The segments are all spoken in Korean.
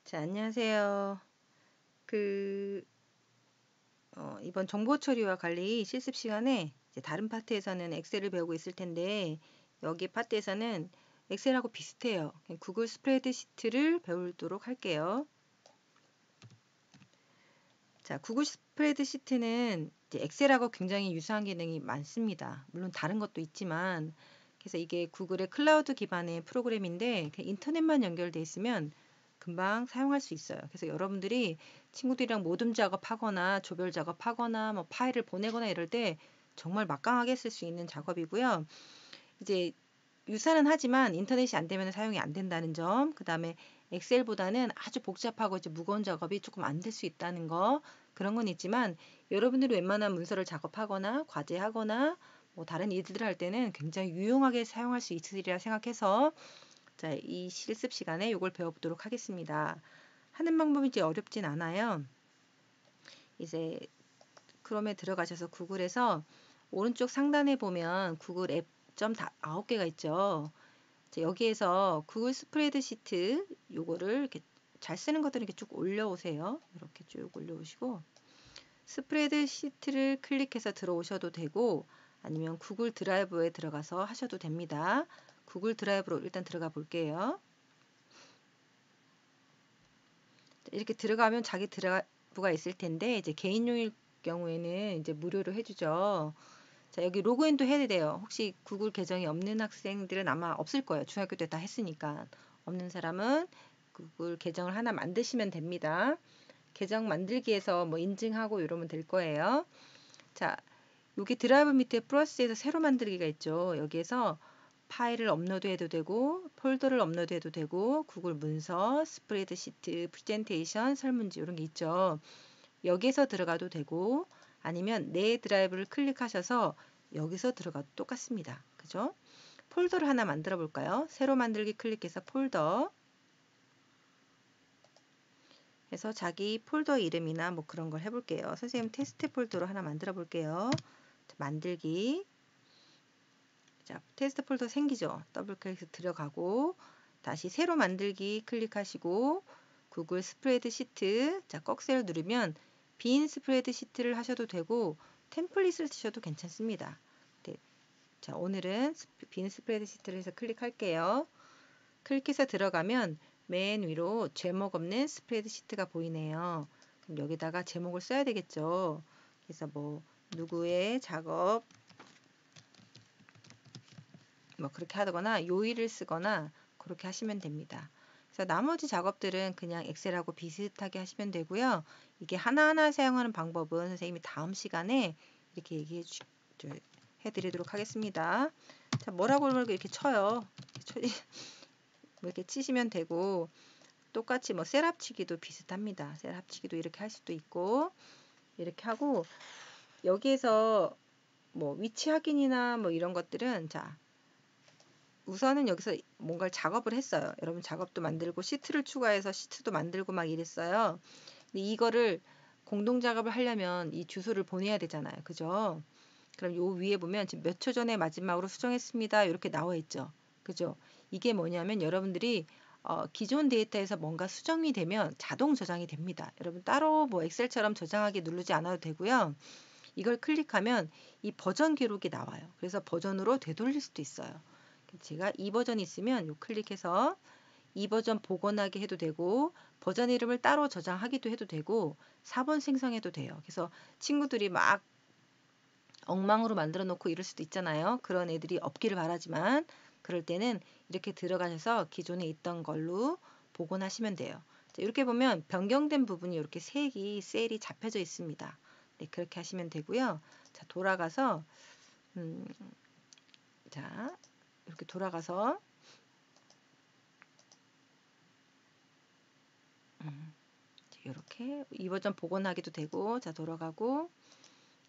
자, 안녕하세요. 그, 이번 정보 처리와 관리 실습 시간에 이제 다른 파트에서는 엑셀을 배우고 있을 텐데, 여기 파트에서는 엑셀하고 비슷해요. 그냥 구글 스프레드시트를 배우도록 할게요. 자, 구글 스프레드시트는 이제 엑셀하고 굉장히 유사한 기능이 많습니다. 물론 다른 것도 있지만, 그래서 이게 구글의 클라우드 기반의 프로그램인데, 그냥 인터넷만 연결돼 있으면 금방 사용할 수 있어요. 그래서 여러분들이 친구들이랑 모둠 작업하거나 조별 작업하거나 뭐 파일을 보내거나 이럴 때 정말 막강하게 쓸 수 있는 작업이고요. 이제 유사는 하지만 인터넷이 안 되면 사용이 안 된다는 점, 그 다음에 엑셀보다는 아주 복잡하고 이제 무거운 작업이 조금 안 될 수 있다는 거, 그런 건 있지만 여러분들이 웬만한 문서를 작업하거나 과제하거나 뭐 다른 일들을 할 때는 굉장히 유용하게 사용할 수 있으리라 생각해서 자, 이 실습 시간에 이걸 배워보도록 하겠습니다. 하는 방법이 이제 어렵진 않아요. 이제 크롬에 들어가셔서 구글에서 오른쪽 상단에 보면 구글 앱 점 9개가 있죠. 여기에서 구글 스프레드시트 요거를 이렇게 잘 쓰는 것들은 이렇게 쭉 올려오세요. 이렇게 쭉 올려오시고 스프레드시트를 클릭해서 들어오셔도 되고 아니면 구글 드라이브에 들어가서 하셔도 됩니다. 구글 드라이브로 일단 들어가 볼게요. 이렇게 들어가면 자기 드라이브가 있을 텐데 이제 개인용일 경우에는 이제 무료로 해주죠. 자, 여기 로그인도 해야 돼요. 혹시 구글 계정이 없는 학생들은 아마 없을 거예요. 중학교 때 다 했으니까. 없는 사람은 구글 계정을 하나 만드시면 됩니다. 계정 만들기에서 뭐 인증하고 이러면 될 거예요. 자, 여기 드라이브 밑에 플러스에서 새로 만들기가 있죠. 여기에서 파일을 업로드해도 되고 폴더를 업로드해도 되고 구글 문서, 스프레드시트, 프레젠테이션, 설문지 이런 게 있죠. 여기서 들어가도 되고 아니면 내 드라이브를 클릭하셔서 여기서 들어가도 똑같습니다. 그죠? 폴더를 하나 만들어 볼까요? 새로 만들기 클릭해서 폴더 해서 자기 폴더 이름이나 뭐 그런 걸 해볼게요. 선생님 테스트 폴더로 하나 만들어 볼게요. 만들기. 자, 테스트 폴더 생기죠? 더블 클릭해서 들어가고 다시 새로 만들기 클릭하시고 구글 스프레드시트 자, 꺽쇠를 누르면 빈 스프레드시트를 하셔도 되고 템플릿을 쓰셔도 괜찮습니다. 네. 자, 오늘은 빈 스프레드시트를 해서 클릭할게요. 클릭해서 들어가면 맨 위로 제목 없는 스프레드시트가 보이네요. 그럼 여기다가 제목을 써야 되겠죠. 그래서 뭐 누구의 작업 뭐 그렇게 하거나 요일을 쓰거나 그렇게 하시면 됩니다. 그래서 나머지 작업들은 그냥 엑셀하고 비슷하게 하시면 되고요. 이게 하나하나 사용하는 방법은 선생님이 다음 시간에 이렇게 해드리도록 하겠습니다. 자, 뭐라고 이렇게 쳐요. 뭐 이렇게 치시면 되고 똑같이 뭐 셀 합치기도 비슷합니다. 셀 합치기도 이렇게 할 수도 있고 이렇게 하고 여기에서 뭐 위치 확인이나 뭐 이런 것들은 자 우선은 여기서 뭔가를 작업을 했어요. 여러분 작업도 만들고 시트를 추가해서 시트도 만들고 막 이랬어요. 근데 이거를 공동 작업을 하려면 이 주소를 보내야 되잖아요. 그죠? 그럼 요 위에 보면 지금 몇 초 전에 마지막으로 수정했습니다. 이렇게 나와 있죠. 그죠? 이게 뭐냐면 여러분들이 기존 데이터에서 뭔가 수정이 되면 자동 저장이 됩니다. 여러분 따로 뭐 엑셀처럼 저장하기 누르지 않아도 되고요. 이걸 클릭하면 이 버전 기록이 나와요. 그래서 버전으로 되돌릴 수도 있어요. 제가 이 버전 있으면 요 클릭해서 이 버전 복원하게 해도 되고 버전 이름을 따로 저장하기도 해도 되고 4번 생성해도 돼요. 그래서 친구들이 막 엉망으로 만들어 놓고 이럴 수도 있잖아요. 그런 애들이 없기를 바라지만 그럴 때는 이렇게 들어가셔서 기존에 있던 걸로 복원하시면 돼요. 자, 이렇게 보면 변경된 부분이 이렇게 셀이 잡혀져 있습니다. 네, 그렇게 하시면 되고요. 자, 돌아가서 자, 이렇게 돌아가서 이렇게 이 버전 복원하기도 되고 자 돌아가고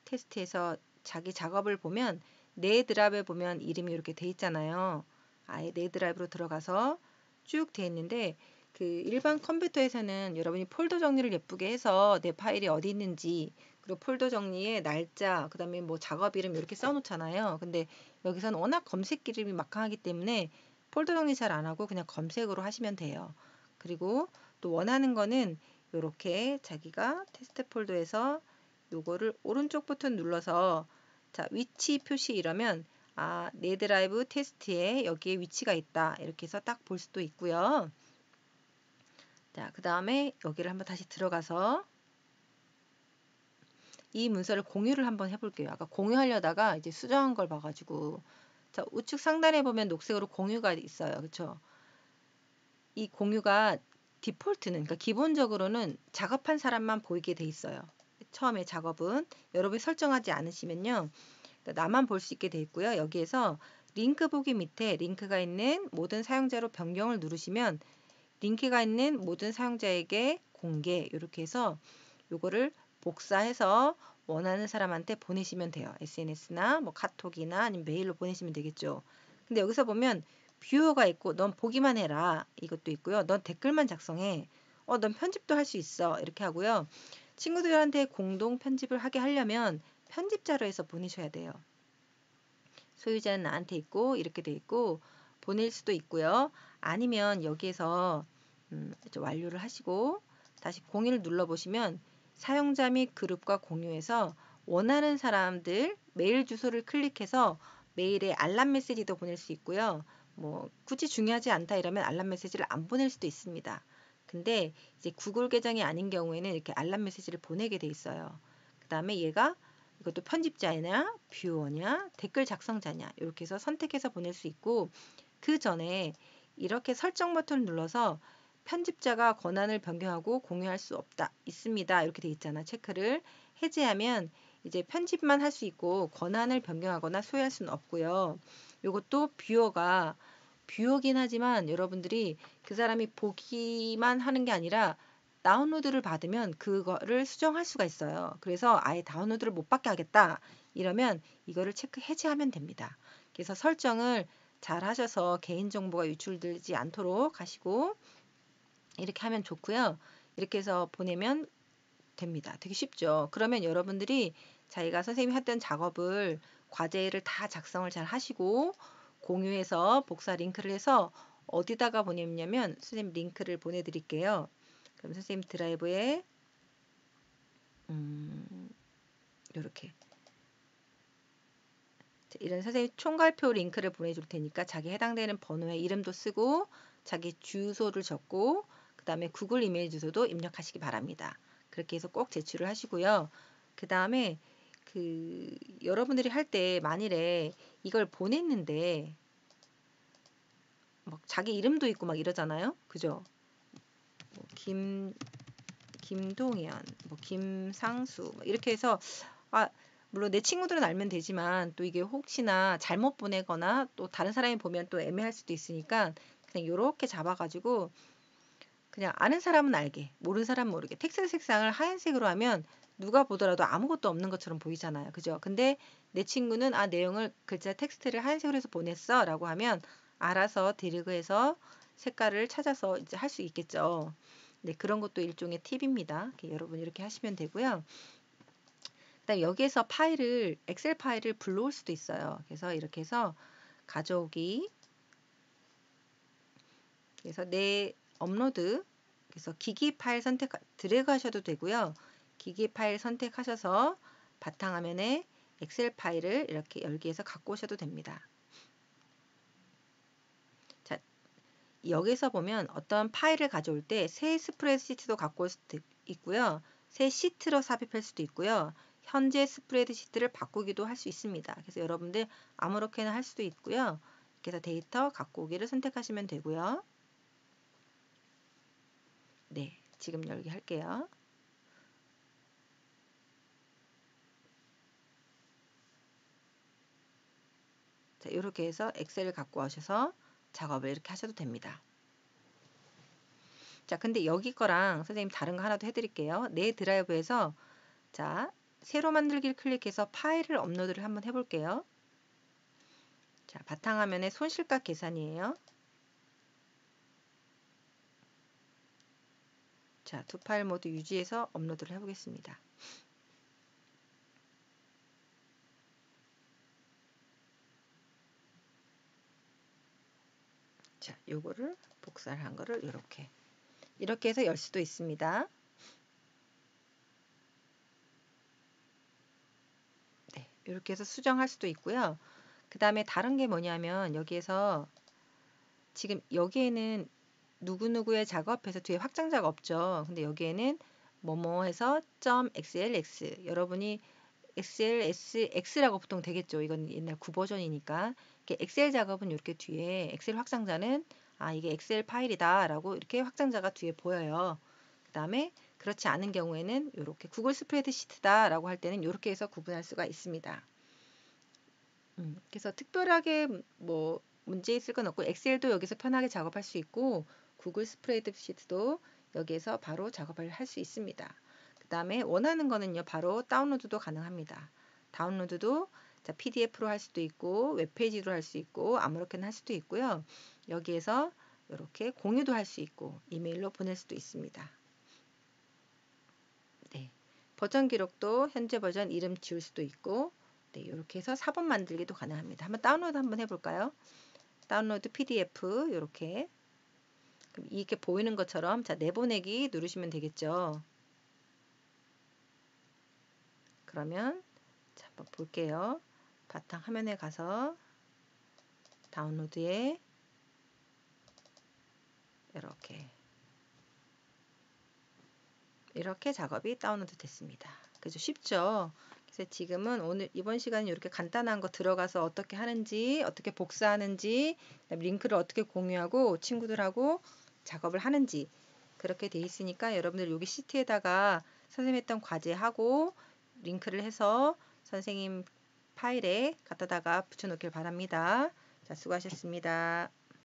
테스트에서 자기 작업을 보면 내 드라이브에 보면 이름이 이렇게 돼 있잖아요. 아예 내 드라이브로 들어가서 쭉 돼 있는데 그 일반 컴퓨터에서는 여러분이 폴더 정리를 예쁘게 해서 내 파일이 어디 있는지 그리고 폴더 정리에 날짜 그다음에 뭐 작업 이름 이렇게 써놓잖아요. 근데 여기서는 워낙 검색 이름이 막강하기 때문에 폴더 정리 잘 안 하고 그냥 검색으로 하시면 돼요. 그리고 또 원하는 거는 이렇게 자기가 테스트 폴더에서 요거를 오른쪽 버튼 눌러서 자, 위치 표시 이러면 아, 내 드라이브 테스트에 여기에 위치가 있다. 이렇게 해서 딱 볼 수도 있고요. 자, 그 다음에 여기를 한번 다시 들어가서 이 문서를 공유를 한번 해볼게요. 아까 공유하려다가 이제 수정한 걸 봐가지고 자, 우측 상단에 보면 녹색으로 공유가 있어요. 그렇죠? 이 공유가 디폴트는 그러니까 기본적으로는 작업한 사람만 보이게 돼 있어요. 처음에 작업은 여러분이 설정하지 않으시면요. 그러니까 나만 볼 수 있게 돼 있고요. 여기에서 링크 보기 밑에 링크가 있는 모든 사용자로 변경을 누르시면 링크가 있는 모든 사용자에게 공개 이렇게 해서 요거를 복사해서 원하는 사람한테 보내시면 돼요. SNS나 뭐 카톡이나 아니면 메일로 보내시면 되겠죠. 근데 여기서 보면 뷰어가 있고 넌 보기만 해라 이것도 있고요. 넌 댓글만 작성해. 넌 편집도 할 수 있어. 이렇게 하고요. 친구들한테 공동 편집을 하게 하려면 편집자로 해서 보내셔야 돼요. 소유자는 나한테 있고 이렇게 돼 있고 보낼 수도 있고요. 아니면 여기에서 완료를 하시고 다시 공유를 눌러보시면 사용자 및 그룹과 공유해서 원하는 사람들 메일 주소를 클릭해서 메일에 알람 메시지도 보낼 수 있고요. 뭐 굳이 중요하지 않다 이러면 알람 메시지를 안 보낼 수도 있습니다. 근데 이제 구글 계정이 아닌 경우에는 이렇게 알람 메시지를 보내게 돼 있어요. 그 다음에 얘가 이것도 편집자냐, 뷰어냐, 댓글 작성자냐 이렇게 해서 선택해서 보낼 수 있고 그 전에 이렇게 설정 버튼을 눌러서 편집자가 권한을 변경하고 공유할 수 없다 있습니다 이렇게 돼 있잖아. 체크를 해제하면 이제 편집만 할 수 있고 권한을 변경하거나 소유할 수는 없고요. 이것도 뷰어긴 하지만 여러분들이 그 사람이 보기만 하는 게 아니라 다운로드를 받으면 그거를 수정할 수가 있어요. 그래서 아예 다운로드를 못 받게 하겠다. 이러면 이거를 체크 해제하면 됩니다. 그래서 설정을 잘 하셔서 개인정보가 유출되지 않도록 하시고 이렇게 하면 좋고요. 이렇게 해서 보내면 됩니다. 되게 쉽죠. 그러면 여러분들이 자기가 선생님이 했던 작업을 과제를 다 작성을 잘 하시고 공유해서 복사 링크를 해서 어디다가 보내냐면 선생님 링크를 보내드릴게요. 그럼 선생님 드라이브에 이렇게 이런 선생님 총괄표 링크를 보내줄 테니까 자기 해당되는 번호에 이름도 쓰고 자기 주소를 적고 그 다음에 구글 이메일 주소도 입력하시기 바랍니다. 그렇게 해서 꼭 제출을 하시고요. 그 다음에 여러분들이 할 때 만일에 이걸 보냈는데 막 자기 이름도 있고 막 이러잖아요. 그죠? 뭐 김동현, 뭐 김상수 이렇게 해서 아 물론 내 친구들은 알면 되지만 또 이게 혹시나 잘못 보내거나 또 다른 사람이 보면 또 애매할 수도 있으니까 그냥 요렇게 잡아가지고 그냥 아는 사람은 알게 모르는 사람은 모르게 텍스트 색상을 하얀색으로 하면 누가 보더라도 아무것도 없는 것처럼 보이잖아요. 그죠? 근데 내 친구는 내용을 글자 텍스트를 하얀색으로 해서 보냈어 라고 하면 알아서 디리그해서 색깔을 찾아서 이제 할 수 있겠죠. 네, 그런 것도 일종의 팁입니다. 여러분 이렇게 하시면 되고요. 그다음 여기에서 엑셀 파일을 불러올 수도 있어요. 그래서 이렇게 해서 가져오기. 그래서 내 업로드. 그래서 기기 파일 드래그 하셔도 되고요. 기기 파일 선택하셔서 바탕화면에 엑셀 파일을 이렇게 열기해서 갖고 오셔도 됩니다. 자, 여기서 보면 어떤 파일을 가져올 때 새 스프레드시트도 갖고 올 수도 있고요. 새 시트로 삽입할 수도 있고요. 현재 스프레드시트를 바꾸기도 할 수 있습니다. 그래서 여러분들 아무렇게나 할 수도 있고요. 이렇게 해서 데이터 갖고 오기를 선택하시면 되고요. 네, 지금 열기 할게요. 자, 이렇게 해서 엑셀을 갖고 오셔서 작업을 이렇게 하셔도 됩니다. 자, 근데 여기 거랑 선생님 다른 거 하나 더 해드릴게요. 내 드라이브에서 자, 새로 만들기를 클릭해서 파일을 업로드를 한번 해볼게요. 자, 바탕화면에 손실가 계산이에요. 자, 두 파일 모두 유지해서 업로드를 해보겠습니다. 자, 요거를 복사를 한 거를 이렇게 이렇게 해서 열 수도 있습니다. 네, 이렇게 해서 수정할 수도 있고요. 그 다음에 다른 게 뭐냐면 여기에서 지금 여기에는 누구누구의 작업해서 뒤에 확장자가 없죠. 근데 여기에는 뭐뭐 해서 .xlx 여러분이 XLSX라고 보통 되겠죠. 이건 옛날 9버전이니까. 엑셀 작업은 이렇게 뒤에 엑셀 확장자는 아 이게 엑셀 파일이다라고 이렇게 확장자가 뒤에 보여요. 그 다음에 그렇지 않은 경우에는 이렇게 구글 스프레드시트다라고 할 때는 이렇게 해서 구분할 수가 있습니다. 그래서 특별하게 뭐 문제 있을 건 없고 엑셀도 여기서 편하게 작업할 수 있고 구글 스프레드시트도 여기에서 바로 작업을 할 수 있습니다. 그 다음에 원하는 거는요 바로 다운로드도 가능합니다. 다운로드도 자, PDF로 할 수도 있고 웹페이지로 할 수 있고 아무렇게나 할 수도 있고요. 여기에서 이렇게 공유도 할 수 있고 이메일로 보낼 수도 있습니다. 네. 버전 기록도 현재 버전 이름 지울 수도 있고 네, 이렇게 해서 사본 만들기도 가능합니다. 한번 다운로드 한번 해볼까요? 다운로드 PDF 이렇게 이렇게 보이는 것처럼 자 내보내기 누르시면 되겠죠. 그러면 자, 한번 볼게요. 바탕 화면에 가서 다운로드에 이렇게 작업이 다운로드 됐습니다. 그죠? 쉽죠? 그래서 지금은 오늘 이번 시간에 이렇게 간단한 거 들어가서 어떻게 하는지, 어떻게 복사하는지, 링크를 어떻게 공유하고 친구들하고 작업을 하는지 그렇게 돼 있으니까 여러분들 여기 시트에다가 선생님 했던 과제하고 링크를 해서 선생님 파일에 갖다다가 붙여놓길 바랍니다. 자, 수고하셨습니다.